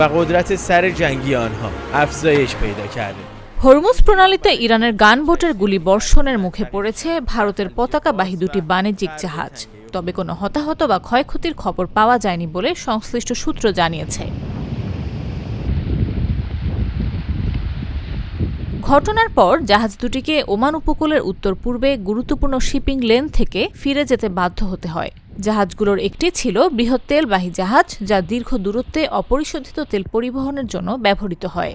و قدرت سر جنگی آنها افزایش پیدا کرده। Hormuz প্রণালীতে ইরানের গানবোটের গুলি বর্ষণের মুখে পড়েছে ভারতের পতাকাবাহী দুটি বাণিজ্যিক জাহাজ। তবে কোনো হতাহত বা ক্ষয়ক্ষতির খবর পাওয়া যায়নি বলে সংশ্লিষ্ট সূত্র জানিয়েছে। ঘটনার পর জাহাজ দুটিকে ওমান উপকূলের উত্তর পূর্বে গুরুত্বপূর্ণ শিপিং লেন থেকে ফিরে যেতে বাধ্য হতে হয়। জাহাজগুলোর একটি ছিল বৃহৎ তেলবাহী জাহাজ, যা দীর্ঘ দূরত্বে অপরিশোধিত তেল পরিবহনের জন্য ব্যবহৃত হয়।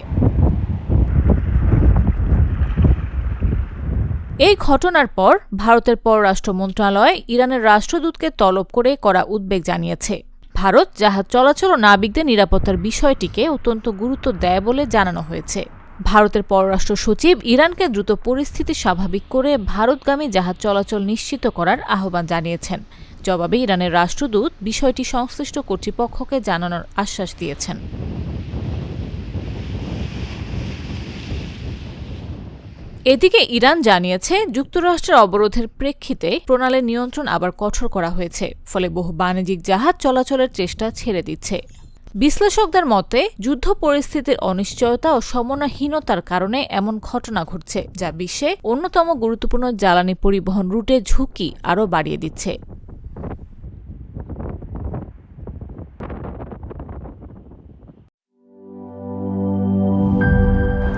এই ঘটনার পর ভারতের পররাষ্ট্র মন্ত্রণালয় ইরানের রাষ্ট্রদূতকে তলব করে কড়া উদ্বেগ জানিয়েছে। ভারত জাহাজ চলাচল ও নাবিকদের নিরাপত্তার বিষয়টিকে অত্যন্ত গুরুত্ব দেয় বলে জানানো হয়েছে। ভারতের পররাষ্ট্র সচিব ইরানকে দ্রুত পরিস্থিতি স্বাভাবিক করে ভারতগামী জাহাজ চলাচল নিশ্চিত করার আহ্বান জানিয়েছেন। জবাবে ইরানের রাষ্ট্রদূত বিষয়টি সংশ্লিষ্ট কর্তৃপক্ষকে জানানোর আশ্বাস দিয়েছেন। এদিকে ইরান জানিয়েছে, যুক্তরাষ্ট্রের অবরোধের প্রেক্ষিতে প্রণালীর নিয়ন্ত্রণ আবার কঠোর করা হয়েছে, ফলে বহু বাণিজ্যিক জাহাজ চলাচলের চেষ্টা ছেড়ে দিচ্ছে। বিশ্লেষকদের মতে, যুদ্ধ পরিস্থিতির অনিশ্চয়তা ও সমন্বয়হীনতার কারণে এমন ঘটনা ঘটছে, যা বিশ্বে অন্যতম গুরুত্বপূর্ণ জ্বালানি পরিবহন রুটে ঝুঁকি আরও বাড়িয়ে দিচ্ছে।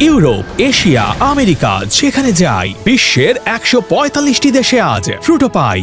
ইউরোপ, এশিয়া, আমেরিকা যেখানে যাই, বিশ্বের 145টি দেশে আজ ফ্রুটো পাই।